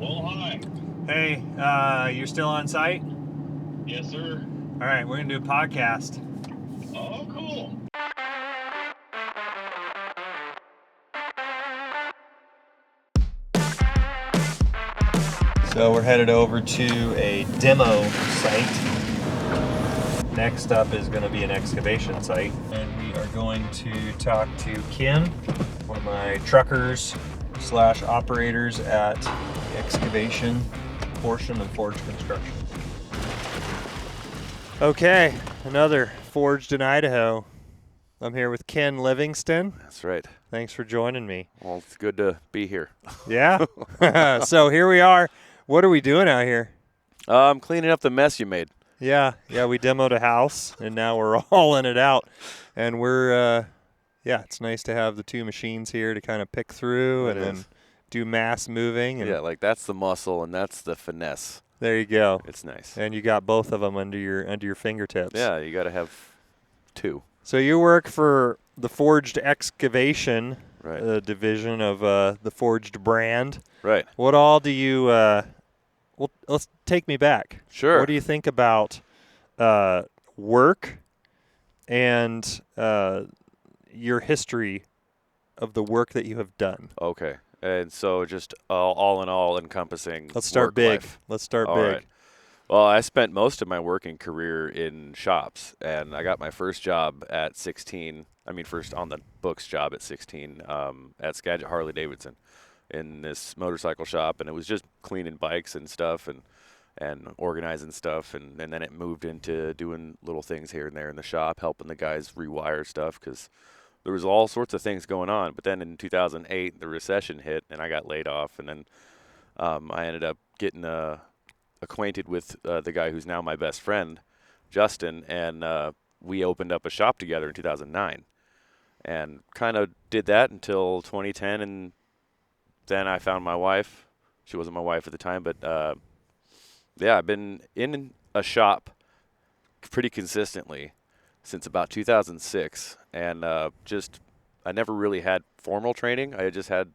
Well, hi. Hey, you're still on site? Yes, sir. All right, we're going to do a podcast. Oh, cool. So we're headed over to a demo site. Next up is going to be an excavation site. And we are going to talk to Ken, one of my truckers / operators at the excavation portion of Forge Construction. Okay, another Forged in Idaho. I'm here with Ken Livingston. That's right. Thanks for joining me. Well, it's good to be here. Yeah? So here we are. What are we doing out here? I'm cleaning up the mess you made. Yeah, we demoed a house, and now we're hauling it out. And we're, it's nice to have the two machines here to kind of pick through It and then is. do mass moving. And Yeah, like that's the muscle and that's the finesse. there you go. It's nice. And you got both of them under your fingertips. Yeah, you got to have two. So you work for the Forged Excavation Right. division of the Forged brand. Right. What all do you? Well, let's take me back. Sure. What do you think about work and your history of the work that you have done? Okay. And so just all in all encompassing Let's start work big. life. Let's start All big. right. Well, I spent most of my working career in shops, and I got my first job at 16. I mean, first on the books job at 16 at Skagit Harley Davidson in this motorcycle shop, and it was just cleaning bikes and stuff and organizing stuff, and then it moved into doing little things here and there in the shop, helping the guys rewire stuff because there was all sorts of things going on. But then in 2008, the recession hit, and I got laid off, and then I ended up getting acquainted with the guy who's now my best friend, Justin, and we opened up a shop together in 2009 and kind of did that until 2010, and then I found my wife. She wasn't my wife at the time, but I've been in a shop pretty consistently since about 2006, and I never really had formal training. I just had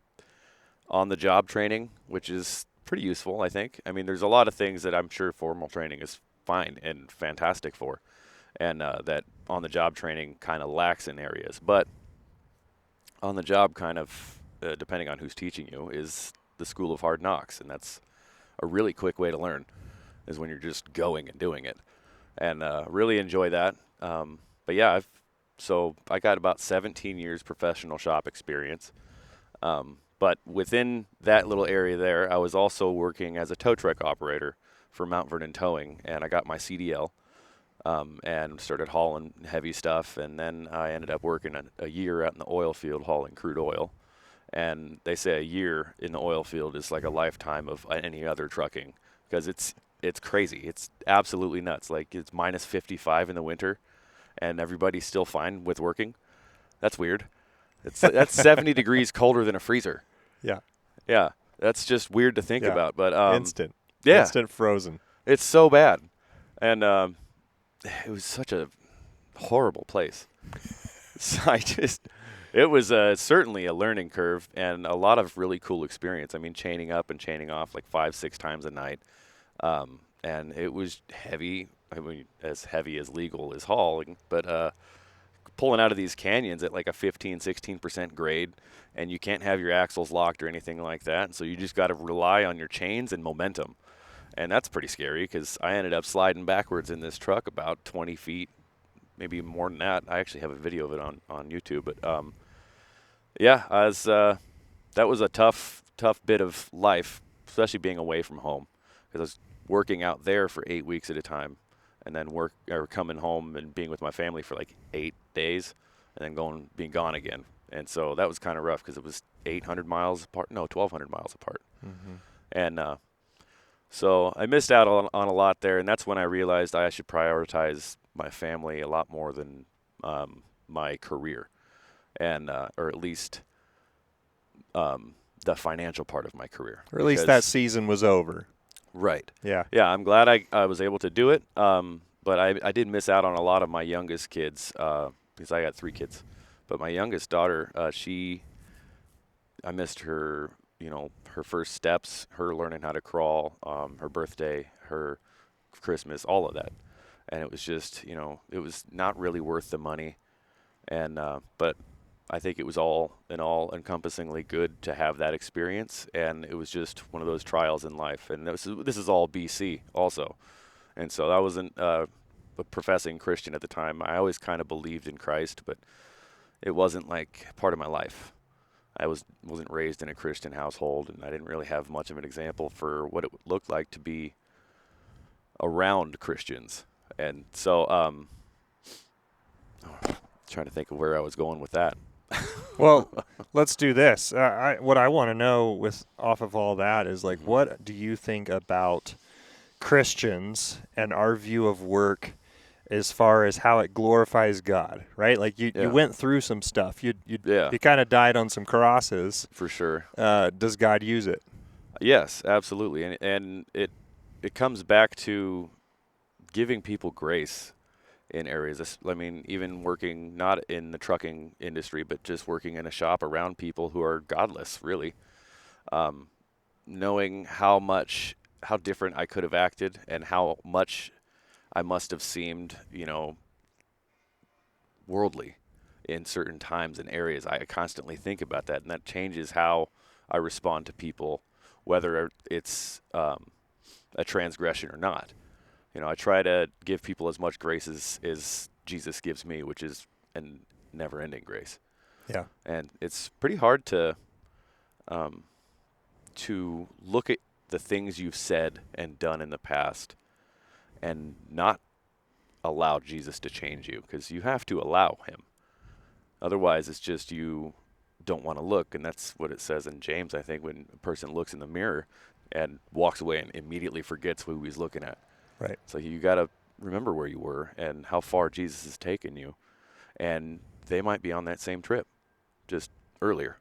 on-the-job training, which is pretty useful, I think. I mean, there's a lot of things that I'm sure formal training is fine and fantastic for, and that on-the-job training kind of lacks in areas. But on-the-job kind of, depending on who's teaching you, is the school of hard knocks, and that's a really quick way to learn, is when you're just going and doing it, and really enjoy that. But yeah, I got about 17 years professional shop experience. But within that little area there, I was also working as a tow truck operator for Mount Vernon Towing, and I got my CDL and started hauling heavy stuff. And then I ended up working a year out in the oil field hauling crude oil. And they say a year in the oil field is like a lifetime of any other trucking because it's crazy. It's absolutely nuts. Like it's minus 55 in the winter, and everybody's still fine with working. That's weird. That's 70 degrees colder than a freezer. Yeah. Yeah, that's just weird to think Yeah. about. But Instant. yeah, Instant frozen. it's so bad, and it was such a horrible place. So it was certainly a learning curve and a lot of really cool experience. I mean, chaining up and chaining off like 5-6 times a night, and it was heavy. I mean, as heavy as legal is hauling, but pulling out of these canyons at like a 15-16% grade, and you can't have your axles locked or anything like that, so you just got to rely on your chains and momentum, and that's pretty scary because I ended up sliding backwards in this truck about 20 feet, maybe more than that. I actually have a video of it on YouTube, but that was a tough bit of life, especially being away from home, because I was working out there for 8 weeks at a time, and then coming home and being with my family for like 8 days, and then being gone again. And so that was kind of rough because it was 1,200 miles apart. Mm-hmm. And so I missed out on a lot there, and that's when I realized I should prioritize my family a lot more than my career, and or at least the financial part of my career. Or at least that season was over. Right. Yeah. Yeah, I'm glad I was able to do it, but I did miss out on a lot of my youngest kids because I got 3 kids. But my youngest daughter, I missed her her first steps, her learning how to crawl, her birthday, her Christmas, all of that. And it was just, it was not really worth the money. And, but I think it was all in all encompassingly good to have that experience. And it was just one of those trials in life. And this is all BC also. And so I wasn't a professing Christian at the time. I always kind of believed in Christ, but it wasn't like part of my life. I wasn't raised in a Christian household, and I didn't really have much of an example for what it looked like to be around Christians. And so, trying to think of where I was going with that. Well, let's do this. What I want to know off of all that is like, what do you think about Christians and our view of work as far as how it glorifies God, right? Like you went through some stuff. You kind of died on some crosses. For sure. Does God use it? Yes, absolutely. And it comes back to giving people grace in areas. I mean, even working not in the trucking industry, but just working in a shop around people who are godless, really. Knowing how different I could have acted and how much I must have seemed, worldly in certain times and areas. I constantly think about that, and that changes how I respond to people, whether it's a transgression or not. I try to give people as much grace as Jesus gives me, which is a never-ending grace. Yeah. And it's pretty hard to look at the things you've said and done in the past and not allow Jesus to change you, because you have to allow him. Otherwise, it's just you don't want to look, and that's what it says in James, I think, when a person looks in the mirror and walks away and immediately forgets who he's looking at. Right. So you got to remember where you were and how far Jesus has taken you, and they might be on that same trip, just earlier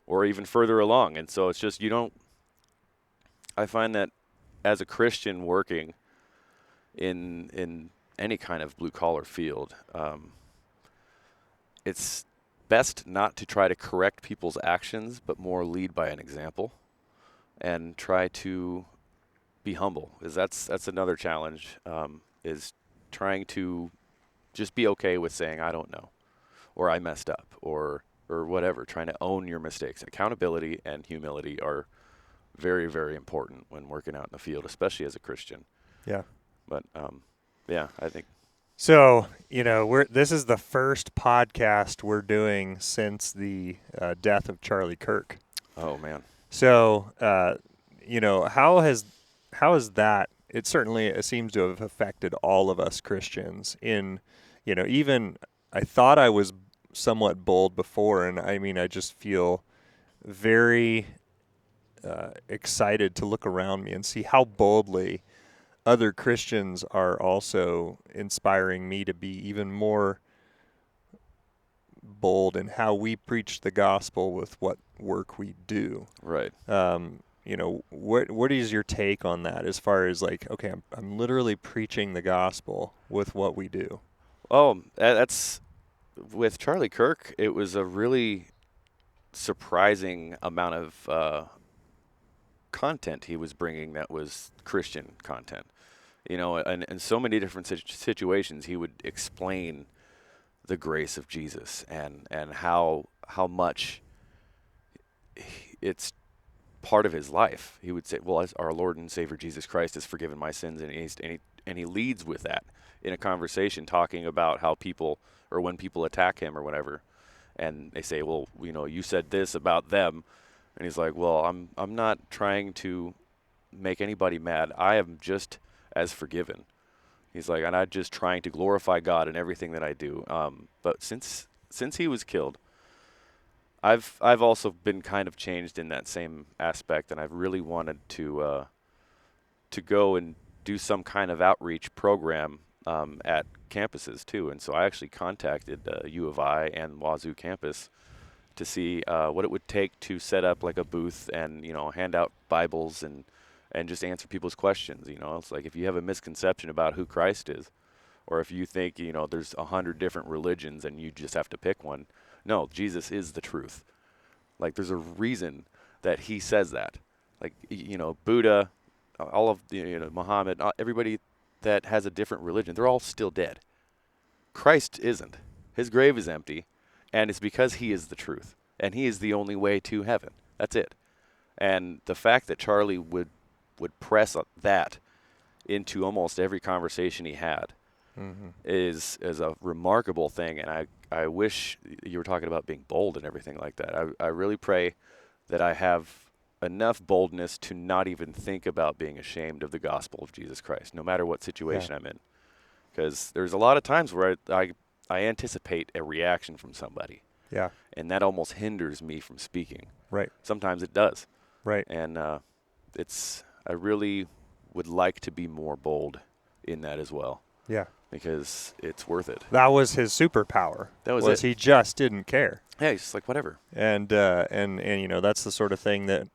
or even further along. And so it's just I find that as a Christian working in any kind of blue-collar field, it's best not to try to correct people's actions, but more lead by an example and try to be humble. Because that's another challenge, is trying to just be okay with saying, I don't know, or I messed up, or whatever, trying to own your mistakes. Accountability and humility are very, very important when working out in the field, especially as a Christian. Yeah. But, yeah, I think. So, this is the first podcast we're doing since the death of Charlie Kirk. Oh, man. So, how has that, it seems to have affected all of us Christians in, even I thought I was somewhat bold before, and I mean, I just feel very excited to look around me and see how boldly other Christians are also inspiring me to be even more bold in how we preach the gospel with what work we do. Right. What is your take on that as far as like, okay, I'm literally preaching the gospel with what we do? Oh, that's with Charlie Kirk. It was a really surprising amount of content he was bringing that was Christian content. And in so many different situations, he would explain the grace of Jesus and how much it's part of his life. He would say, well, as our Lord and Savior Jesus Christ has forgiven my sins, and he leads with that in a conversation, talking about how people, or when people attack him or whatever, and they say, well, you said this about them, and he's like, well, I'm not trying to make anybody mad. I am just as forgiven. He's like, and I'm just trying to glorify God in everything that I do. But since he was killed, I've also been kind of changed in that same aspect, and I've really wanted to go and do some kind of outreach program at campuses too. And so I actually contacted U of I and Wazoo campus to see what it would take to set up like a booth and hand out Bibles and just answer people's questions. It's like, if you have a misconception about who Christ is, or if you think there's 100 different religions and you just have to pick one. No, Jesus is the truth. Like, there's a reason that he says that. Like, Buddha, all of Muhammad, everybody that has a different religion, they're all still dead. Christ isn't. His grave is empty, and it's because he is the truth, and he is the only way to heaven. That's it. And the fact that Charlie would press that into almost every conversation he had is a remarkable thing. And I wish you were talking about being bold and everything like that. I really pray that I have enough boldness to not even think about being ashamed of the gospel of Jesus Christ, no matter what situation I'm in. Because there's a lot of times where I anticipate a reaction from somebody. Yeah. And that almost hinders me from speaking. Right. Sometimes it does. Right. And I really would like to be more bold in that as well. Yeah. Because it's worth it. That was his superpower. That was it. He just didn't care. Yeah, he's just like, whatever. And that's the sort of thing that,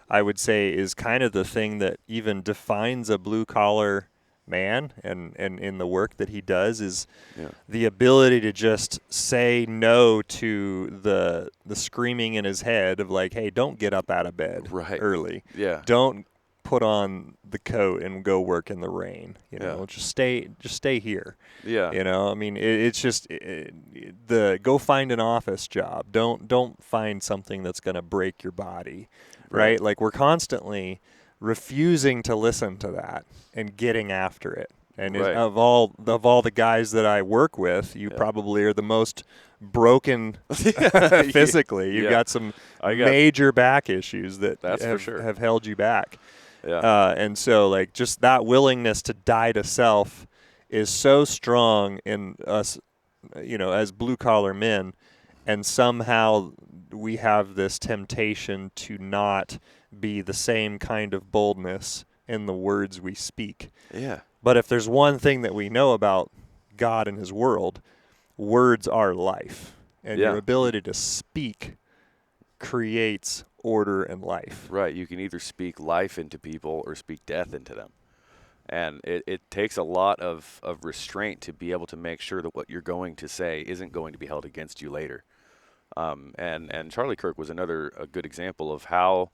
I would say is kind of the thing that even defines a blue collar man and in the work that he does is the ability to just say no to the screaming in his head of like, hey, don't get up out of bed early. Yeah. Don't put on the coat and go work in the rain. Just stay here. Yeah. I mean, it's just the go find an office job. Don't find something that's going to break your body, right? Like we're constantly refusing to listen to that and getting after it. And of all the guys that I work with, you probably are the most broken physically. You've got some major back issues that have held you back. Yeah. And so, like, just that willingness to die to self is so strong in us, as blue-collar men, and somehow we have this temptation to not be the same kind of boldness in the words we speak. Yeah. But if there's one thing that we know about God and his world, words are life. And your ability to speak creates order and life. Right. You can either speak life into people or speak death into them. And it takes a lot of restraint to be able to make sure that what you're going to say isn't going to be held against you later. And Charlie Kirk was a good example of how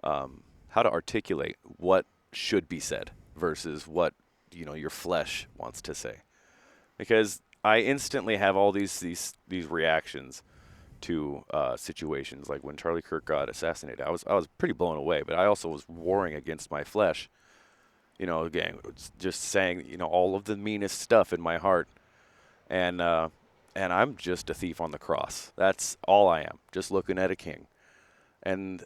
to articulate what should be said versus what your flesh wants to say. Because I instantly have all these reactions to situations like when Charlie Kirk got assassinated. I was pretty blown away, but I also was warring against my flesh. Again, just saying all of the meanest stuff in my heart, and I'm just a thief on the cross. That's all I am, just looking at a king. And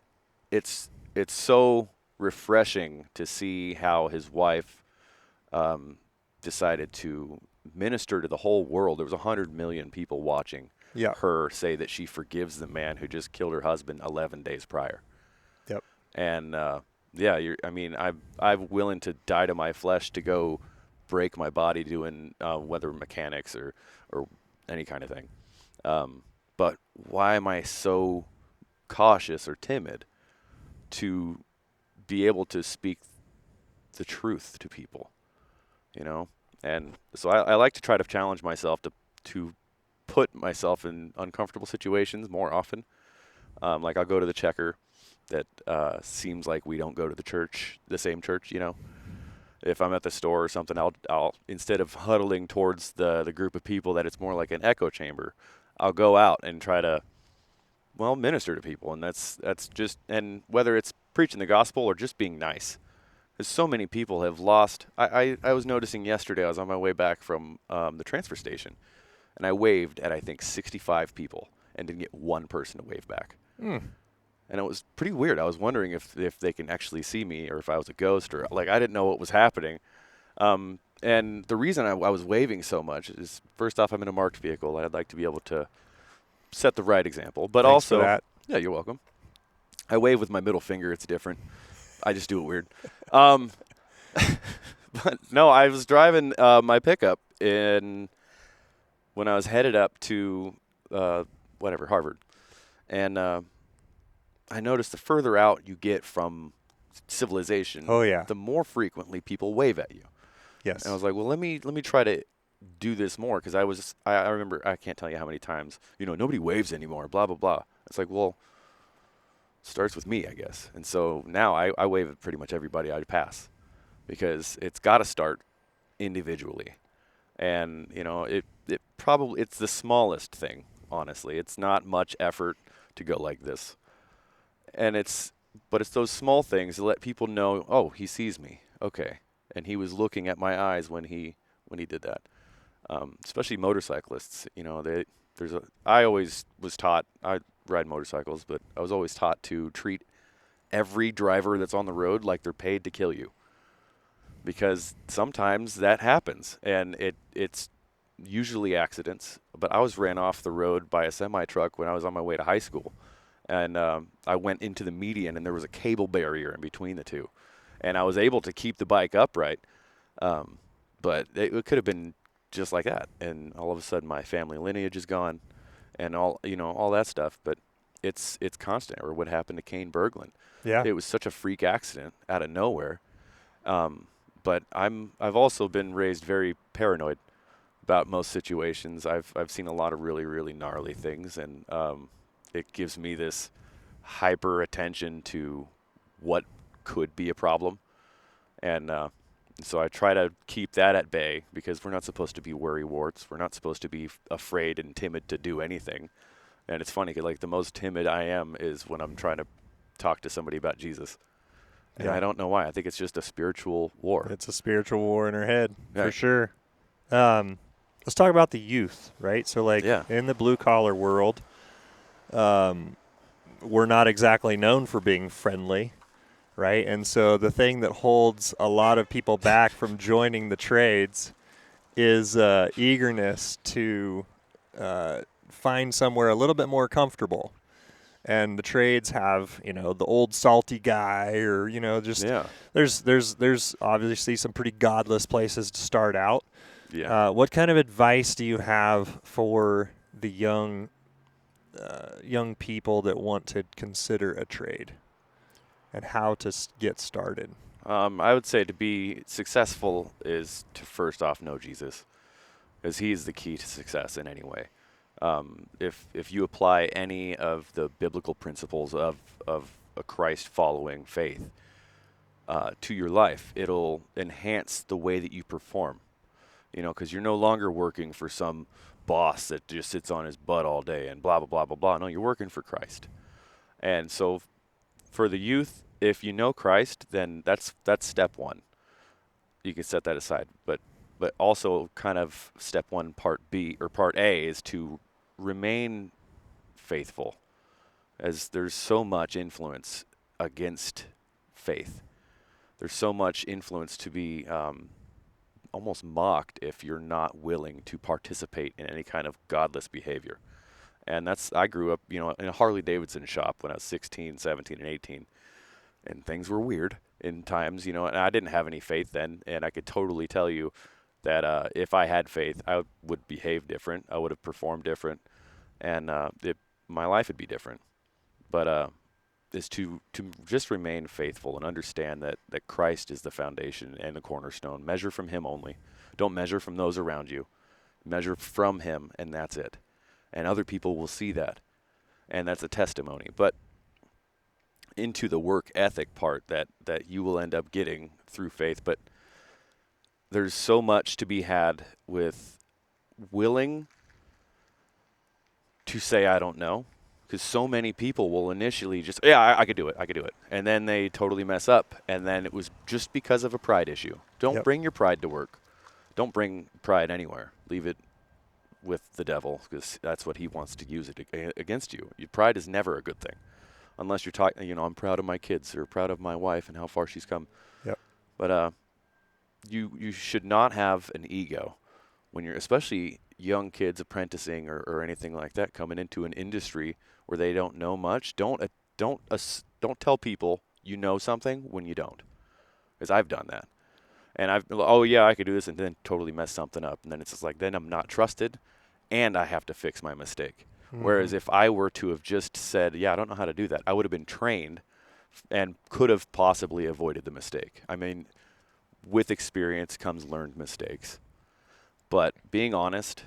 it's so refreshing to see how his wife decided to minister to the whole world. There was 100 million people watching her say that she forgives the man who just killed her husband 11 days prior. Yep. And I'm willing to die to my flesh to go break my body doing whether mechanics or any kind of thing. But why am I so cautious or timid to be able to speak the truth to people? And so I like to try to challenge myself to put myself in uncomfortable situations more often. Like I'll go to the checker that seems like we don't go to the same church. If I'm at the store or something, I'll instead of huddling towards the group of people that it's more like an echo chamber, I'll go out and try to minister to people. And that's just, and whether it's preaching the gospel or just being nice. Because so many people have lost. I was noticing yesterday, I was on my way back from the transfer station, and I waved at, I think, 65 people and didn't get one person to wave back. And it was pretty weird. I was wondering if they can actually see me or if I was a ghost or, like, I didn't know what was happening. And the reason I was waving so much is, first off, I'm in a marked vehicle, and I'd like to be able to set the right example. But Thanks also, for that. Yeah, you're welcome. I wave with my middle finger. It's different. I just do it weird. But no, I was driving my pickup when I was headed up to Harvard, and I noticed the further out you get from civilization, the more frequently people wave at you. Yes. And I was like, well, let me try to do this more, because I remember, I can't tell you how many times, nobody waves anymore, blah blah blah. It's like, well, starts with me, I guess. And so now I wave at pretty much everybody I pass, because it's got to start individually. And it probably, it's the smallest thing, honestly. It's not much effort to go like this. And but it's those small things that let people know, oh, he sees me. Okay. And he was looking at my eyes when he did that. Especially motorcyclists, I always was taught, I ride motorcycles, but I was always taught to treat every driver that's on the road like they're paid to kill you. Because sometimes that happens, and it's usually accidents. But I was ran off the road by a semi-truck when I was on my way to high school. And I went into the median, and there was a cable barrier in between the two. And I was able to keep the bike upright, but it could have been just like that. And all of a sudden, my family lineage is gone, and all that stuff. But it's constant. Or what happened to Kane Berglund? Yeah. It was such a freak accident out of nowhere. But I've also been raised very paranoid about most situations. I've seen a lot of really, really gnarly things, and it gives me this hyper attention to what could be a problem. And so I try to keep that at bay, because we're not supposed to be worrywarts. We're not supposed to be afraid and timid to do anything. And it's funny, 'cause, like, the most timid I am is when I'm trying to talk to somebody about Jesus. And Yeah. I don't know why. I think it's just a spiritual war. It's a spiritual war in her head, Yeah. for sure. Let's talk about the youth, right? So, like, Yeah. in the blue-collar world, we're not exactly known for being friendly, right? And so the thing that holds a lot of people back from joining the trades is eagerness to find somewhere a little bit more comfortable. And the trades have, the old salty guy, or just Yeah. there's obviously some pretty godless places to start out. Yeah. What kind of advice do you have for the young people that want to consider a trade, and how to get started? I would say to be successful is to first off know Jesus, because he's the key to success in any way. If you apply any of the biblical principles of a Christ-following faith to your life, it'll enhance the way that you perform. Because you're no longer working for some boss that just sits on his butt all day and blah, blah, blah, blah, blah. No, you're working for Christ. And so for the youth, if you know Christ, then that's step one. You can set that aside. But also kind of step one, part B, or part A, is to remain faithful, as there's so much influence against faith. There's so much influence to be almost mocked if you're not willing to participate in any kind of godless behavior. And I grew up, in a Harley Davidson shop when I was 16, 17, and 18. And things were weird in times, and I didn't have any faith then. And I could totally tell you that if I had faith, I would behave different. I would have performed different. And my life would be different. But is to just remain faithful and understand that Christ is the foundation and the cornerstone. Measure from him only. Don't measure from those around you. Measure from him, and that's it. And other people will see that. And that's a testimony. But into the work ethic part that you will end up getting through faith. But there's so much to be had with willing to say, I don't know. Because so many people will initially just, I could do it. And then they totally mess up. And then it was just because of a pride issue. Don't bring your pride to work. Don't bring pride anywhere. Leave it with the devil, because that's what he wants to use it against you. Your pride is never a good thing. Unless you're talking, I'm proud of my kids, or proud of my wife and how far she's come. Yep. But you should not have an ego when you're, especially young kids apprenticing or anything like that, coming into an industry where they don't know much. Don't tell people you know something when you don't, because I've done that. And I could do this, and then totally mess something up. And then it's just like, then I'm not trusted, and I have to fix my mistake. Mm-hmm. Whereas if I were to have just said, I don't know how to do that, I would have been trained and could have possibly avoided the mistake. I mean, with experience comes learned mistakes. But being honest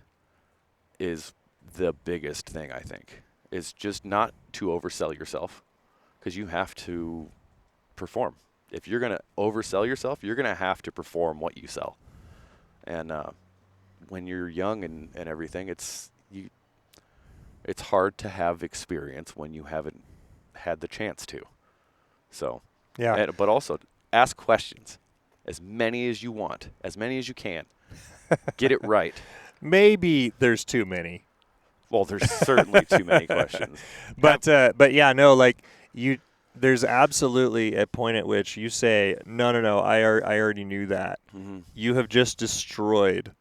is the biggest thing, I think, is just not to oversell yourself. because you have to perform. If you're going to oversell yourself, you're going to have to perform what you sell. And when you're young and everything, it's hard to have experience when you haven't had the chance to. So, Yeah. but also ask questions, as many as you want, as many as you can. Get it right. Maybe there's too many. Well, there's certainly too many questions. But yeah, no, like there's absolutely a point at which you say, no, I already knew that. Mm-hmm. You have just destroyed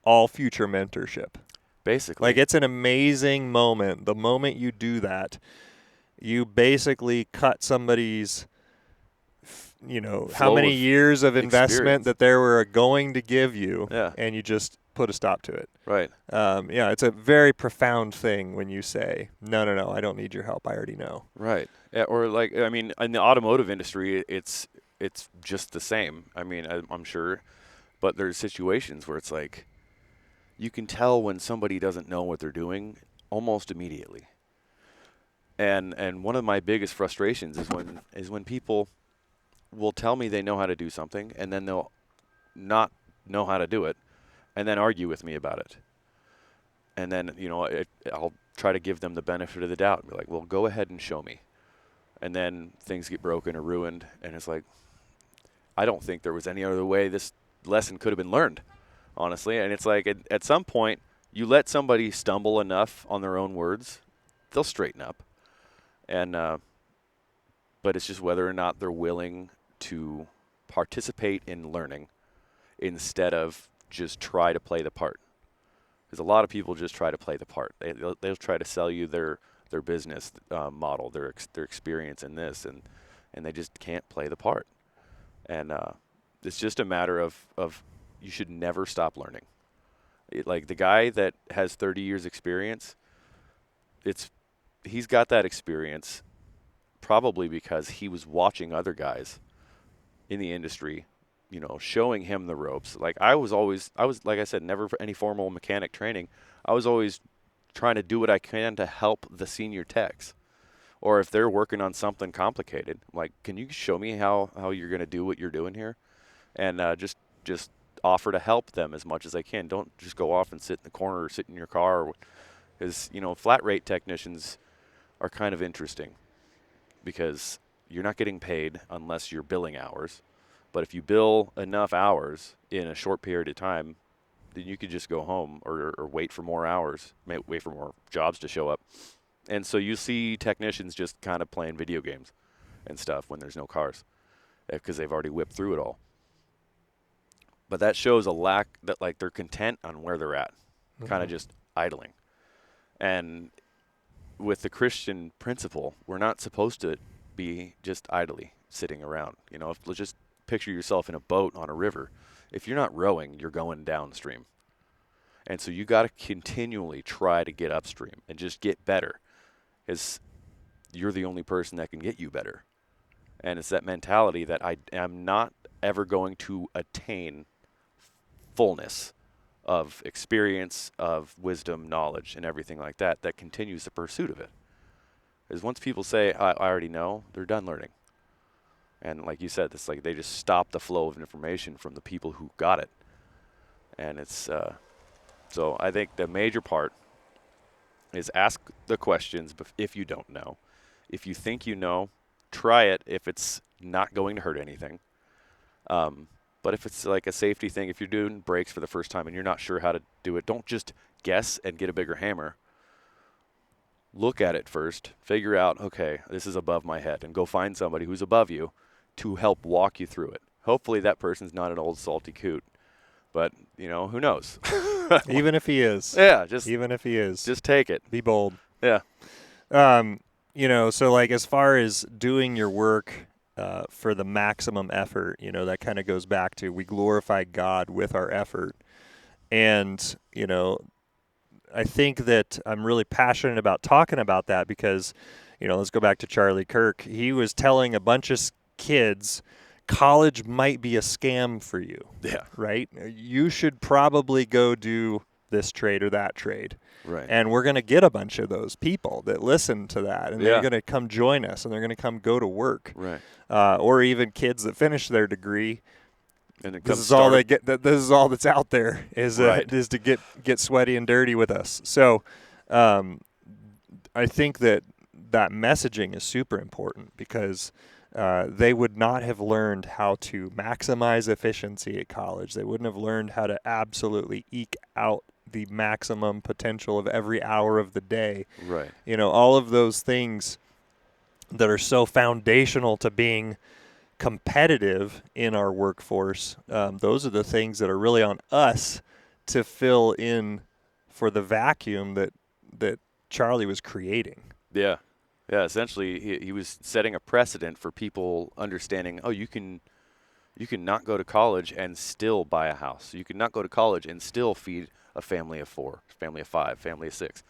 all future mentorship. Basically. Like, it's an amazing moment. The moment you do that, you basically cut somebody's, how many years of investment that they were going to give you, and you just put a stop to it. Right. Yeah, it's a very profound thing when you say, no, I don't need your help. I already know. Right. Yeah, or like, I mean, in the automotive industry, it's just the same. I mean, I'm sure, but there's situations where it's like, you can tell when somebody doesn't know what they're doing almost immediately. And one of my biggest frustrations is when people will tell me they know how to do something, and then they'll not know how to do it, and then argue with me about it. And then, I'll try to give them the benefit of the doubt and be like, well, go ahead and show me. And then things get broken or ruined, and it's like, I don't think there was any other way this lesson could have been learned, honestly. And it's like, at some point, you let somebody stumble enough on their own words, they'll straighten up. And but it's just whether or not they're willing to participate in learning instead of just try to play the part. Because a lot of people just try to play the part. They'll try to sell you their business model, their experience in this, and they just can't play the part. And it's just a matter of you should never stop learning. Like the guy that has 30 years experience, he's got that experience probably because he was watching other guys in the industry, showing him the ropes. Like I was like I said, never any formal mechanic training. I was always trying to do what I can to help the senior techs. Or if they're working on something complicated, I'm like, can you show me how you're going to do what you're doing here? And just offer to help them as much as I can. Don't just go off and sit in the corner or sit in your car. Because, flat rate technicians are kind of interesting because you're not getting paid unless you're billing hours. But if you bill enough hours in a short period of time, then you could just go home or wait for more hours, wait for more jobs to show up. And so you see technicians just kind of playing video games and stuff when there's no cars because they've already whipped through it all. But that shows a lack that, like, they're content on where they're at, kind of just idling. And with the Christian principle, we're not supposed to be just idly sitting around. Let's just picture yourself in a boat on a river. If you're not rowing, you're going downstream. And so you got to continually try to get upstream and just get better, because you're the only person that can get you better. And it's that mentality that I am not ever going to attain fullness of experience, of wisdom, knowledge, and everything like that continues the pursuit of it. Because once people say, I already know, they're done learning. And like you said, it's like they just stop the flow of information from the people who got it. And it's so I think the major part is ask the questions if you don't know. If you think you know, try it if it's not going to hurt anything. But if it's like a safety thing, if you're doing brakes for the first time and you're not sure how to do it, don't just guess and get a bigger hammer. Look at it first, figure out, okay, this is above my head, and go find somebody who's above you to help walk you through it. Hopefully that person's not an old salty coot, but, who knows? Even if he is. Yeah, even if he is. Just take it. Be bold. Yeah. So like as far as doing your work for the maximum effort, that kind of goes back to we glorify God with our effort. And, I think that I'm really passionate about talking about that because, let's go back to Charlie Kirk. He was telling a bunch of kids, college might be a scam for you. Yeah. Right? You should probably go do this trade or that trade. Right. And we're going to get a bunch of those people that listen to that, and they're going to come join us, and they're going to come go to work. Right. Or even kids that finish their degree. And it This comes is all they get. This is all that's out there is to get sweaty and dirty with us. So, I think that messaging is super important because they would not have learned how to maximize efficiency at college. They wouldn't have learned how to absolutely eke out the maximum potential of every hour of the day. Right. You know, all of those things that are so foundational to being competitive in our workforce, those are the things that are really on us to fill in for the vacuum that Charlie was creating. Yeah. Yeah, essentially he was setting a precedent for people understanding, oh, you can not go to college and still buy a house. You can not go to college and still feed a family of 4, family of 5, family of 6.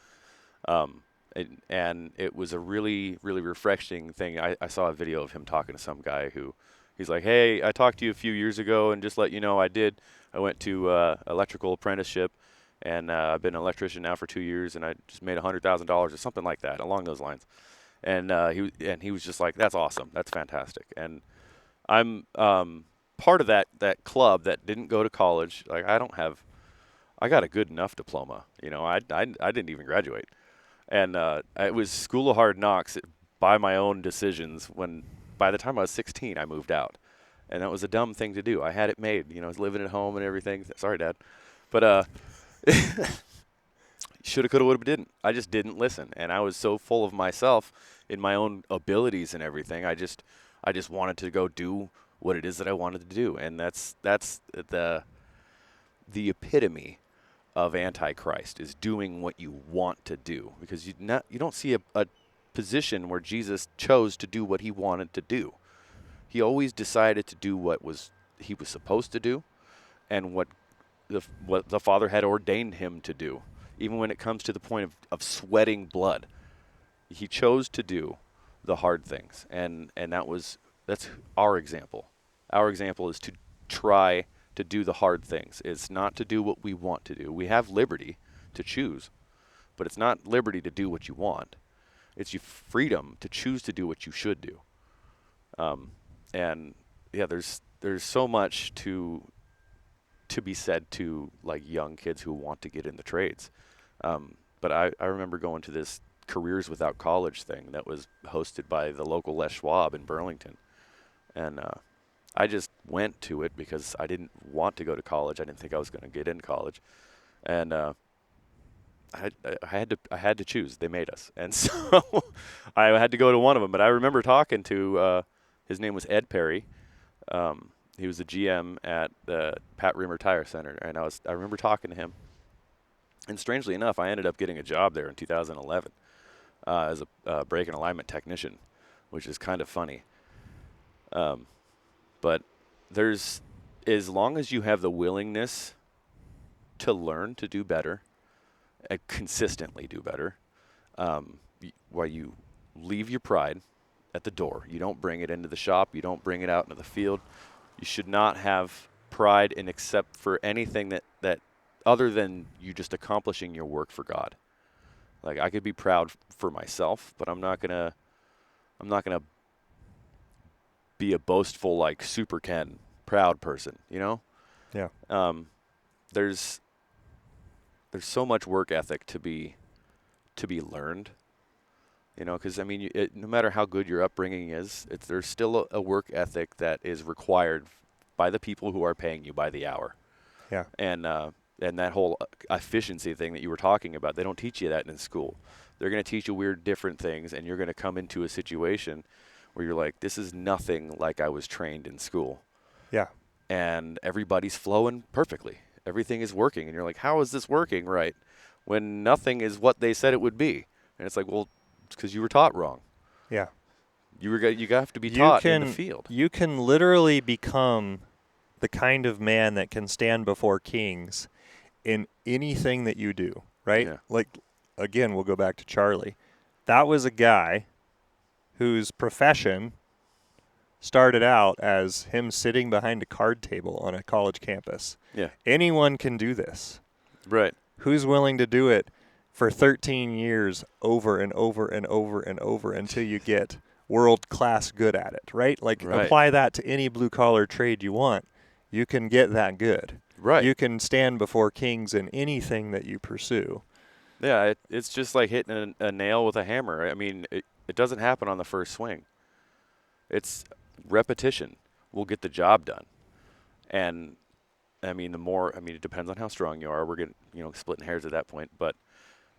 And it was a really, really refreshing thing. I saw a video of him talking to some guy who he's like, hey, I talked to you a few years ago, and just let you know I went to electrical apprenticeship, and I've been an electrician now for 2 years, and I just made $100,000 or something like that, along those lines. And he was just like, that's awesome. That's fantastic. And I'm part of that club that didn't go to college. Like, I got a good enough diploma. You know, I didn't even graduate. And it was school of hard knocks by my own decisions when by the time I was 16, I moved out. And that was a dumb thing to do. I had it made. You know, I was living at home and everything. Sorry, Dad. But shoulda, coulda, woulda, didn't. I just didn't listen. And I was so full of myself in my own abilities and everything. I just wanted to go do what it is that I wanted to do. And that's the epitome of Antichrist, is doing what you want to do, because you don't see a position where Jesus chose to do what he wanted to do. He always decided to do what he was supposed to do, and what the Father had ordained him to do. Even when it comes to the point of sweating blood, he chose to do the hard things, and that's our example. Our example is to try to do the hard things. It's not to do what we want to do. We have liberty to choose, but it's not liberty to do what you want. It's your freedom to choose to do what you should do. And yeah, there's so much to be said to like young kids who want to get in the trades. But I remember going to this Careers Without College thing that was hosted by the local Les Schwab in Burlington, and I just went to it because I didn't want to go to college. I didn't think I was going to get into college, and I had to choose. They made us, and so I had to go to one of them. But I remember talking to his name was Ed Perry. He was the GM at the Pat Rimmer Tire Center, and I remember talking to him. And strangely enough, I ended up getting a job there in 2011 as a brake and alignment technician, which is kind of funny. But as long as you have the willingness to learn to do better, and consistently do better, while you leave your pride at the door, you don't bring it into the shop, you don't bring it out into the field. You should not have pride in except for anything that other than you just accomplishing your work for God. Like, I could be proud for myself, but I'm not gonna be a boastful, like, Super Ken proud person, you know? Yeah. There's so much work ethic to be learned, you know, because I mean, no matter how good your upbringing is, there's still a work ethic that is required by the people who are paying you by the hour. Yeah. And that whole efficiency thing that you were talking about, they don't teach you that in school. They're going to teach you weird different things, and you're going to come into a situation where you're like, this is nothing like I was trained in school. Yeah. And everybody's flowing perfectly. Everything is working. And you're like, how is this working right when nothing is what they said it would be? And it's like, well, it's because you were taught wrong. Yeah. You have to be taught in the field. You can literally become the kind of man that can stand before kings in anything that you do, right? Yeah. Like, again, we'll go back to Charlie. That was a guy whose profession started out as him sitting behind a card table on a college campus. Yeah. Anyone can do this. Right. who's willing to do it for 13 years over and over and over and over until you get world-class good at it, right? Like, Right. apply that to any blue-collar trade you want. You can get that good. Right. You can stand before kings in anything that you pursue. Yeah, it's just like hitting a nail with a hammer. I mean, it doesn't happen on the first swing. It's repetition will get the job done. And, I mean, it depends on how strong you are. We're getting, splitting hairs at that point. But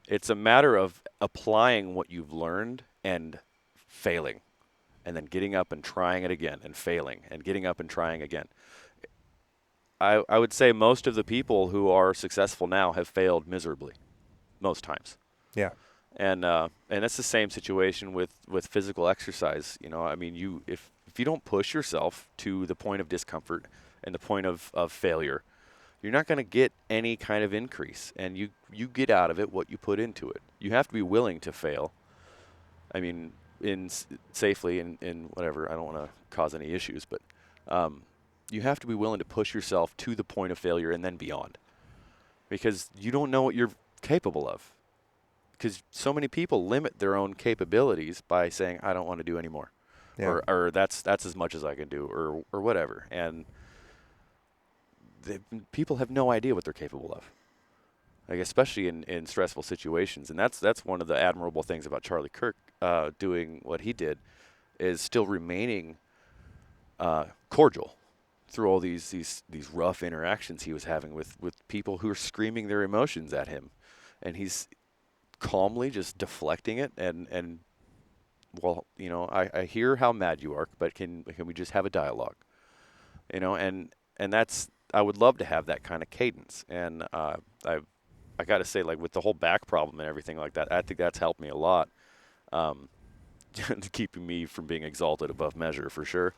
it's a matter of applying what you've learned and failing, and then getting up and trying it again and failing and getting up and trying again. I would say most of the people who are successful now have failed miserably, most times. Yeah. And that's the same situation with physical exercise. I mean, if you don't push yourself to the point of discomfort and the point of failure, you're not going to get any kind of increase. And you get out of it what you put into it. You have to be willing to fail. I mean, safely in whatever. I don't want to cause any issues, but you have to be willing to push yourself to the point of failure and then beyond, because you don't know what you're capable of. Because so many people limit their own capabilities by saying, "I don't want to do anymore," or that's as much as I can do, or whatever. And people have no idea what they're capable of. Like, especially in stressful situations. And that's one of the admirable things about Charlie Kirk doing what he did, is still remaining cordial through all these rough interactions he was having with people who are screaming their emotions at him. And he's calmly just deflecting it and well, I hear how mad you are, but can we just have a dialogue? And that's, I would love to have that kind of cadence. And I got to say, like, with the whole back problem and everything like that, I think that's helped me a lot, keeping me from being exalted above measure for sure.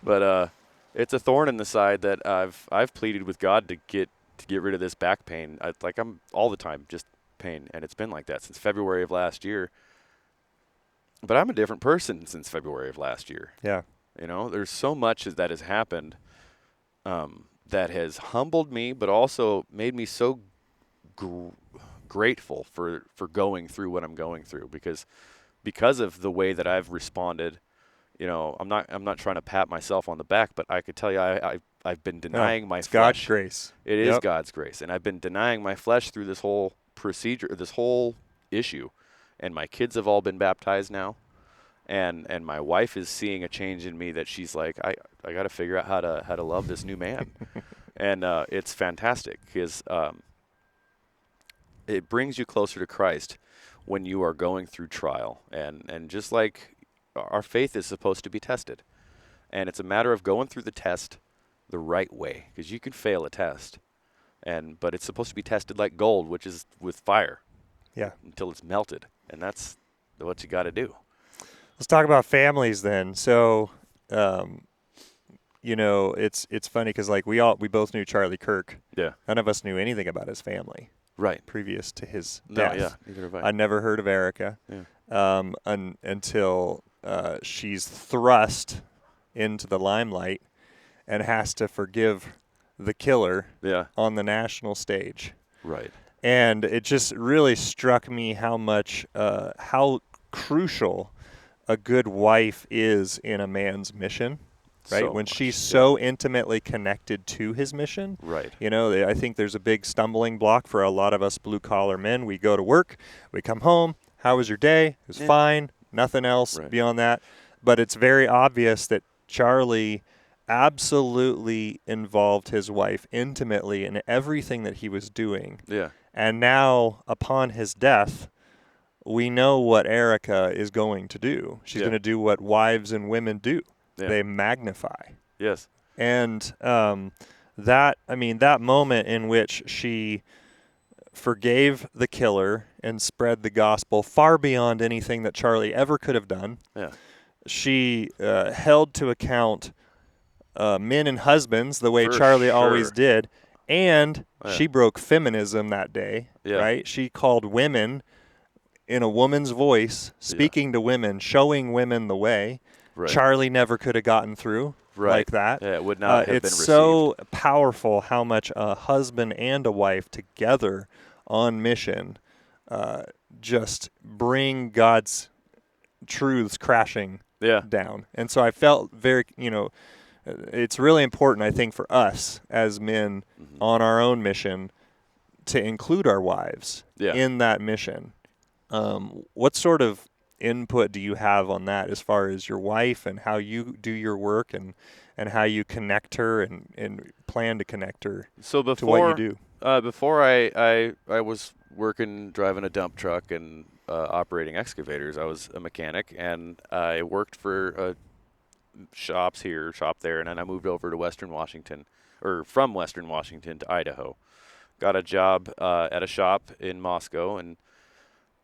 But it's a thorn in the side that I've pleaded with God to get rid of this back pain. I'm all the time just pain, and it's been like that since February of last year. But I'm a different person since February of last year. Yeah. There's so much that has happened that has humbled me, but also made me so grateful for going through what I'm going through, because of the way that I've responded. I'm not trying to pat myself on the back, but I could tell you I've been denying my flesh. God's grace. It is God's grace, and I've been denying my flesh through this whole procedure, this whole issue. And my kids have all been baptized now, and my wife is seeing a change in me that she's like, I got to figure out how to love this new man. And it's fantastic, because it brings you closer to Christ when you are going through trial. And just like our faith is supposed to be tested. And it's a matter of going through the test the right way, because you can fail a test. But it's supposed to be tested like gold, which is with fire. Yeah. Until it's melted. And that's what you got to do. Let's talk about families then. So, it's funny because, like, we both knew Charlie Kirk. Yeah. None of us knew anything about his family. Right. Previous to his No, death. yeah, neither have I. I never heard of Erica. Yeah. Until she's thrust into the limelight and has to forgive the killer on the national stage. Right. And it just really struck me how crucial a good wife is in a man's mission, right? So when much, she's so intimately connected to his mission. Right. I think there's a big stumbling block for a lot of us blue-collar men. We go to work, we come home, how was your day? It was fine, nothing else beyond that. But it's very obvious that Charlie absolutely involved his wife intimately in everything that he was doing. Yeah. And now, upon his death, we know what Erica is going to do. She's going to do what wives and women do. Yeah. They magnify. Yes. And that moment in which she forgave the killer and spread the gospel far beyond anything that Charlie ever could have done. Yeah. She held to account men and husbands the way Charlie always did. And she broke feminism that day, right? She called women in a woman's voice, speaking to women, showing women the way. Right. Charlie never could have gotten through like that. Yeah, it would not have been received. It's so powerful how much a husband and a wife together on mission just bring God's truths crashing Yeah. down. And so I felt very, it's really important, I think, for us as men Mm-hmm. on our own mission to include our wives Yeah. in that mission. What sort of input do you have on that as far as your wife and how you do your work and how you connect her and plan to connect her So to what you do? before I was working driving a dump truck and operating excavators. I was a mechanic, and I worked for shops here, shop there, and then I moved over to Western Washington, or from Western Washington to Idaho. Got a job at a shop in Moscow, and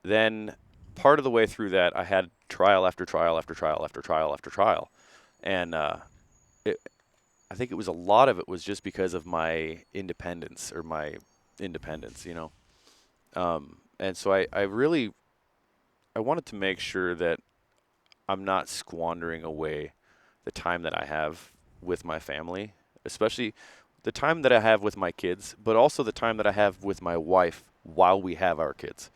then part of the way through that, I had trial after trial after trial after trial after trial, and it, I think it was a lot of it was just because of my independence, and so I really I wanted to make sure that I'm not squandering away the time that I have with my family, especially the time that I have with my kids, but also the time that I have with my wife while we have our kids.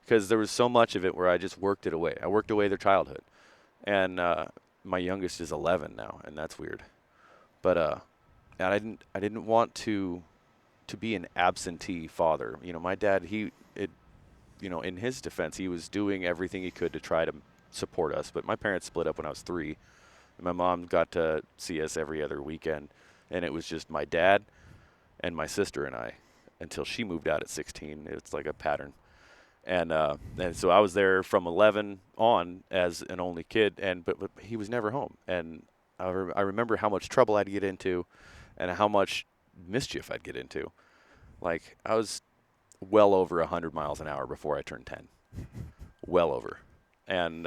Because there was so much of it where I just worked it away. I worked away their childhood. And my youngest is 11 now, and that's weird. But and I didn't want to be an absentee father. My dad, in his defense, he was doing everything he could to try to support us. But my parents split up when I was 3. And my mom got to see us every other weekend. And it was just my dad and my sister and I until she moved out at 16. It's like a pattern. And so I was there from 11 on as an only kid, but he was never home. And I remember how much trouble I'd get into and how much mischief I'd get into. Like, I was well over 100 miles an hour before I turned 10. Well over. And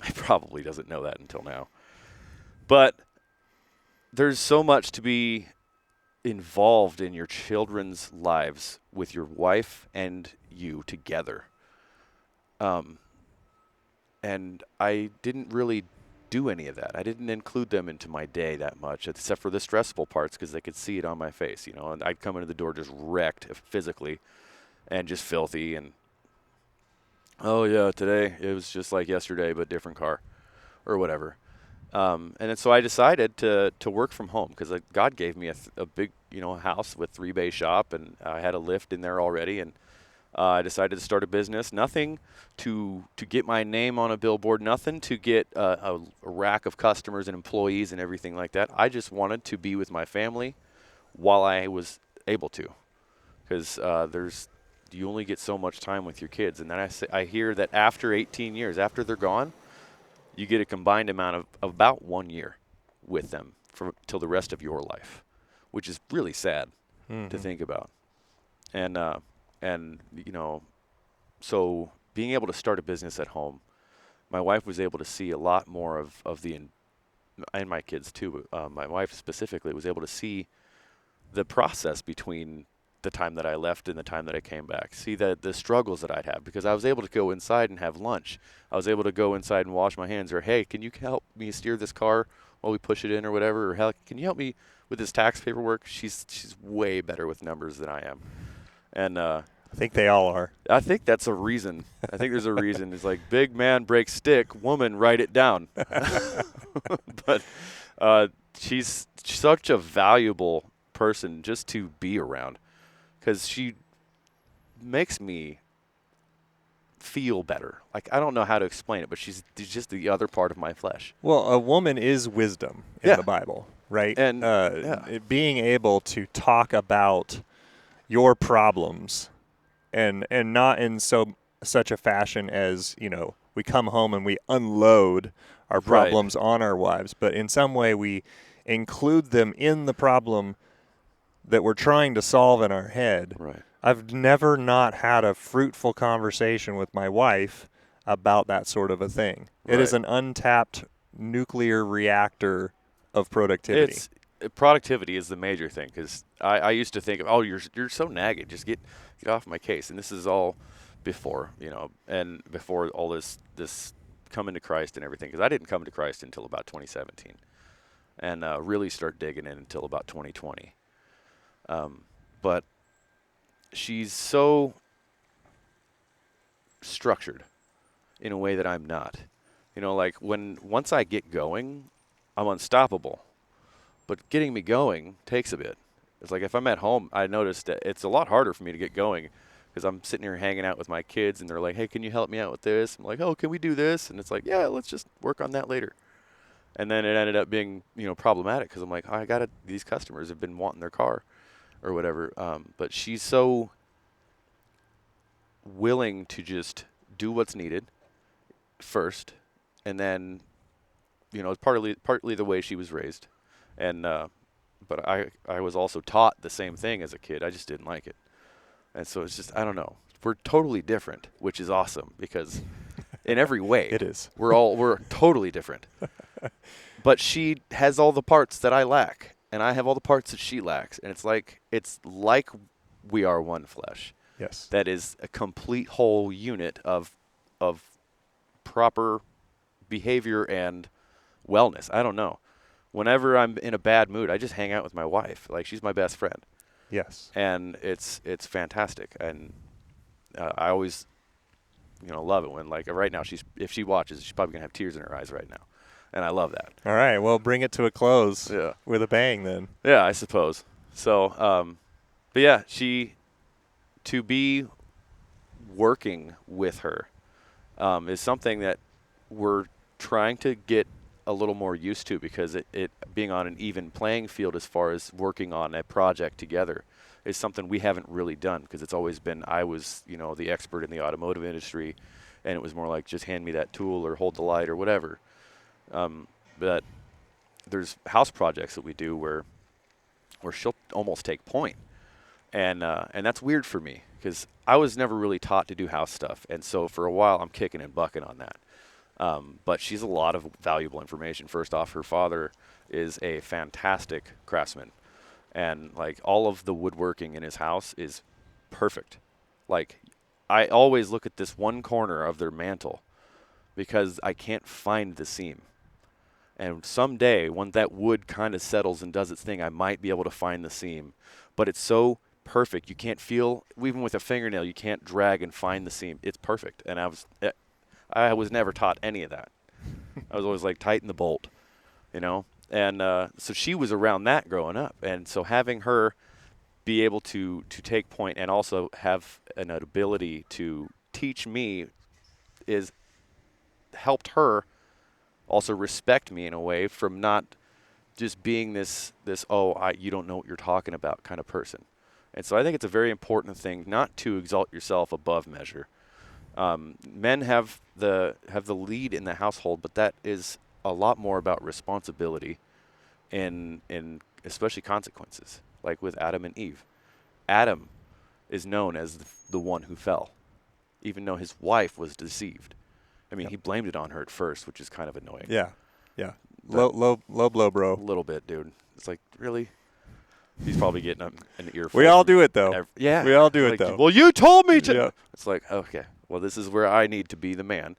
he probably doesn't know that until now. But there's so much to be involved in your children's lives with your wife and you together. And I didn't really do any of that. I didn't include them into my day that much, except for the stressful parts, because they could see it on my face, and I'd come into the door just wrecked physically and just filthy. And, oh, yeah, today it was just like yesterday, but different car or whatever. And then so I decided to work from home because God gave me a big, house with 3-bay shop, and I had a lift in there already. And I decided to start a business. Nothing to get my name on a billboard, nothing to get a rack of customers and employees and everything like that. I just wanted to be with my family while I was able to, because you only get so much time with your kids. And then I hear that after 18 years, after they're gone, you get a combined amount of about 1 year with them till the rest of your life, which is really sad to think about. And so being able to start a business at home, my wife was able to see a lot more of and my kids too. My wife specifically was able to see the process between the time that I left and the time that I came back. See the struggles that I'd have, because I was able to go inside and have lunch. I was able to go inside and wash my hands, or, hey, can you help me steer this car while we push it in or whatever? Or, hell, can you help me with this tax paperwork? She's way better with numbers than I am. And I think they all are. I think that's a reason. I think there's a reason. It's like, big man breaks stick, woman write it down. But she's such a valuable person just to be around, because she makes me feel better. Like, I don't know how to explain it, but she's just the other part of my flesh. Well, a woman is wisdom in the Bible, right? And being able to talk about your problems and not in such a fashion as, we come home and we unload our problems on our wives, but in some way we include them in the problem that we're trying to solve in our head. Right. I've never not had a fruitful conversation with my wife about that sort of a thing. Right. It is an untapped nuclear reactor of productivity. Productivity is the major thing, because I used to think, oh, you're so nagging, just get off my case. And this is all before, and before all this coming to Christ and everything, because I didn't come to Christ until about 2017, and really start digging in until about 2020. But she's so structured in a way that I'm not. You know, like once I get going, I'm unstoppable. But getting me going takes a bit. It's like if I'm at home, I noticed that it's a lot harder for me to get going because I'm sitting here hanging out with my kids and they're like, "Hey, can you help me out with this?" I'm like, "Oh, can we do this?" And it's like, "Yeah, let's just work on that later." And then it ended up being, problematic because I'm like, I got these customers have been wanting their car or whatever. But she's so willing to just do what's needed first, and then, it's partly the way she was raised, and but I was also taught the same thing as a kid. I just didn't like it, and so it's just I don't know. We're totally different, which is awesome because in every way It is. we're totally different. But she has all the parts that I lack, and I have all the parts that she lacks, and it's like we are one flesh. Yes. That is a complete whole unit of proper behavior and wellness. I don't know. Whenever I'm in a bad mood, I just hang out with my wife. Like she's my best friend, Yes. and it's fantastic. And I always, love it when like right now if she watches, she's probably gonna have tears in her eyes right now, and I love that. All right. Well, bring it to a close. Yeah. With a bang, then. Yeah, I suppose. So, but yeah, to be working with her is something that we're trying to get a little more used to because it being on an even playing field as far as working on a project together is something we haven't really done because it's always been I was, the expert in the automotive industry, and it was more like just hand me that tool or hold the light or whatever. But there's house projects that we do where she'll almost take point. And that's weird for me because I was never really taught to do house stuff. And so for a while, I'm kicking and bucking on that. But she's a lot of valuable information. First off, her father is a fantastic craftsman. And, like, all of the woodworking in his house is perfect. Like, I always look at this one corner of their mantle because I can't find the seam. And someday, when that wood kind of settles and does its thing, I might be able to find the seam. But it's so perfect. You can't feel, even with a fingernail, you can't drag and find the seam. It's perfect. And I was never taught any of that. I was always like, tighten the bolt, And so she was around that growing up. And so having her be able to take point and also have an ability to teach me is helped her also respect me in a way from not just being this you don't know what you're talking about kind of person. And so I think it's a very important thing not to exalt yourself above measure. Men have the lead in the household, but that is a lot more about responsibility and especially consequences, like with Adam and Eve. Adam is known as the one who fell, even though his wife was deceived. I mean, He blamed it on her at first, which is kind of annoying. Yeah. Low blow, bro. A little bit, dude. It's like, really? He's probably getting an earful. We all do it, though. Yeah. We all do it, like, though. Well, you told me to. Yep. It's like, okay, well, this is where I need to be the man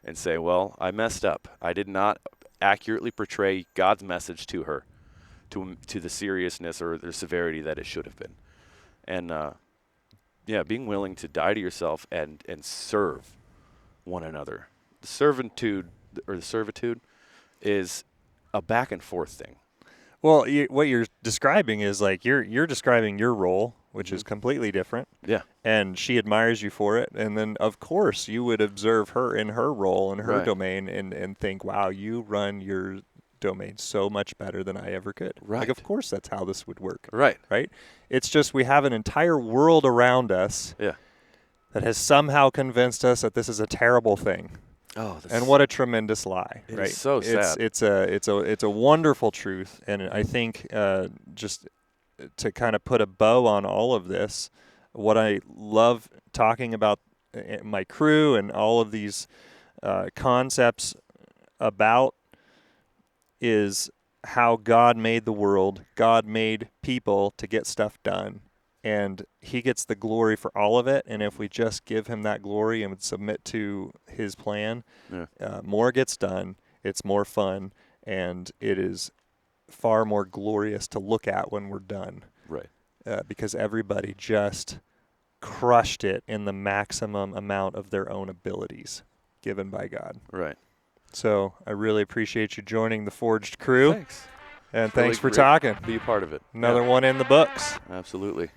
and say, well, I messed up. I did not accurately portray God's message to her, to the seriousness or the severity that it should have been. And, being willing to die to yourself and serve one another. The servitude is a back and forth thing. Well, what you're describing is like you're describing your role, which is completely different. Yeah. And she admires you for it. And then, of course, you would observe her in her role, in her domain, and think, wow, you run your domain so much better than I ever could. Right. Like, of course, that's how this would work. Right. Right? It's just we have an entire world around us that has somehow convinced us that this is a terrible thing. Oh, and what a tremendous lie! It right? is so sad. It's a wonderful truth, and I think just to kind of put a bow on all of this, what I love talking about my crew and all of these concepts about is how God made the world. God made people to get stuff done. And he gets the glory for all of it. And if we just give him that glory and submit to his plan, more gets done. It's more fun. And it is far more glorious to look at when we're done. Right. Because everybody just crushed it in the maximum amount of their own abilities given by God. Right. So I really appreciate you joining the Forged crew. Thanks. And It's really thanks for great talking. to be a part of it. Another one in the books. Absolutely.